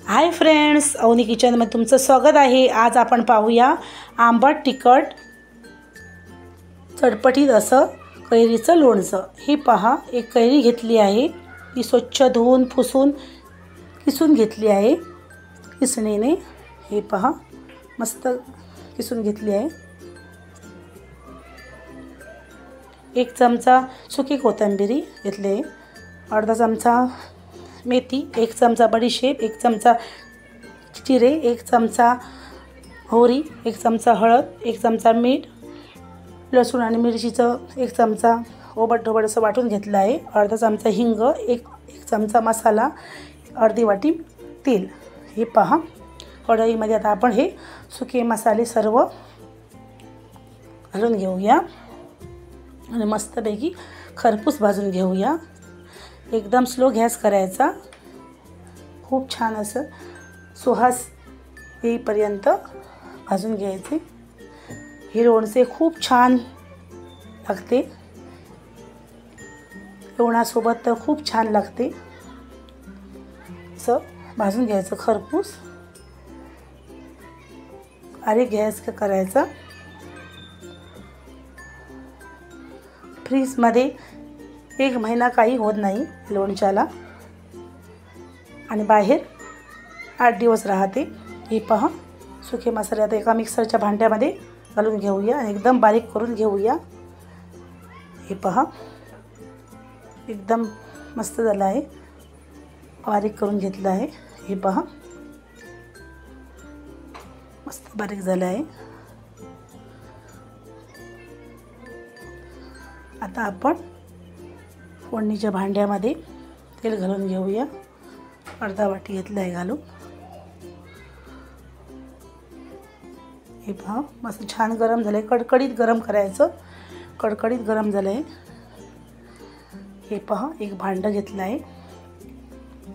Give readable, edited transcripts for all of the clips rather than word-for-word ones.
Hi friends, Avni किचनमध्ये तुमचं स्वागत आहे। आज आपण पाहूया आंबट तिखट चटपटीत असं कैरीचं लोणचं। ही पहा, एक कैरी घेतली आहे, ती स्वच्छ धुवून पुसून किसून घेतली आहे किसणीने। हे पहा, मस्त किसून घेतली आहे। एक चमचा सुकी कोथिंबीर घेतली, अर्धा चमचा मेथी, एक चमचा बडीशेप, एक चमचा जिरे, एक चमचा मोहरी, एक चमचा हळद, एक चमचा मीठ, लसूण आणि मिरचीचं एक चमचा ओबड-धोबड असं वाटून घेतलं आहे। अर्धा चमचा हिंग, एक चमचा मसाला, अर्धी वाटी तेल। हे पहा, कढईमध्ये आता आपण हे सुके मसाले सर्व घालून घेऊया आणि मस्तपैकी खरपूस भाजून घेऊया। एकदम स्लो गॅस करायचा, खूप छान असं सुवास येईपर्यंत भाजून घ्यायचे। हे लोणचे खूप छान लागते, लोणासोबत तर खूप छान लागते। असं भाजून घ्यायचं खरपूस, बारीक गॅस करायचा। फ्रीजमध्ये 1 महिना काही होत नाही लोणच्याला, आणि बाहेर 8 दिवस राहते। हे पहा, सुके मसाले आता एका मिक्सरच्या भांड्यामध्ये घालून घेऊया आणि एकदम बारीक करून घेऊया। हे पहा, एकदम मस्त झालं आहे, बारीक करून घेतलं आहे। हे पहा, मस्त बारीक झालं आहे। आता आपण फोडणीच्या भांड्यामध्ये तेल घालून घेऊया, अर्धा वाटी घेतलं आहे घालून। हे पहा, मस्त छान गरम झालं आहे, कडकडीत गरम करायचं, कडकडीत गरम झालं आहे। हे पहा, एक भांडं घेतलं आहे,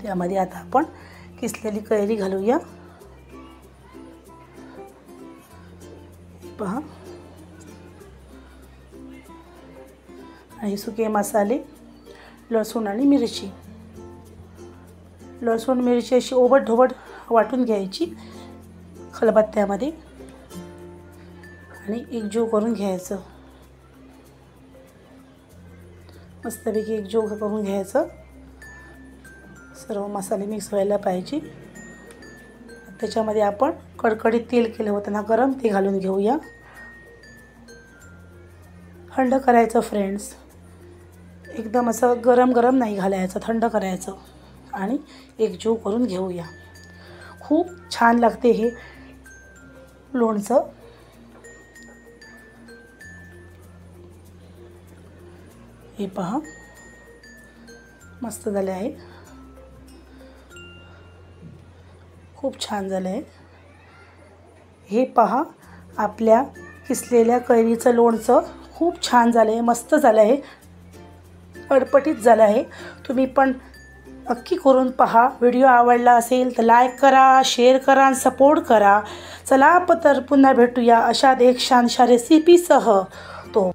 त्यामध्ये आता आपण किसलेली कैरी घालूया। हे पहा, आणि सुके मसाले, लसूण आणि मिरची, लसूण मिरची अशी ओबड-धोबड वाटून घ्यायची खलबत्त्यामध्ये आणि एकजीव करून घ्यायचं, मस्तपैकी एकजीव करून घ्यायचं। सर्व मसाले मिक्स व्हायला पाहिजे। त्याच्यामध्ये आपण कडकडीत तेल केलं होतं ना गरम, ते घालून घेऊया। थंड करायचं फ्रेंड्स, एकदम असं गरम गरम नाही घालायचं, थंड करायचं आणि एकजीव करून घेऊया। खूप छान लागते हे लोणचं। हे पहा, मस्त झाले आहे, खूप छान झालं आहे। हे पहा, आपल्या किसलेल्या कैरीचं लोणचं खूप छान झालं आहे, मस्त झालं आहे, चटपटीत झालं आहे। तुम्ही पण नक्की करून पहा। व्हिडिओ आवडला असेल तर लाईक करा, शेअर करा आणि सपोर्ट करा। चला तर पुन्हा भेटूया अशाच एक छानशा रेसिपीसह। तो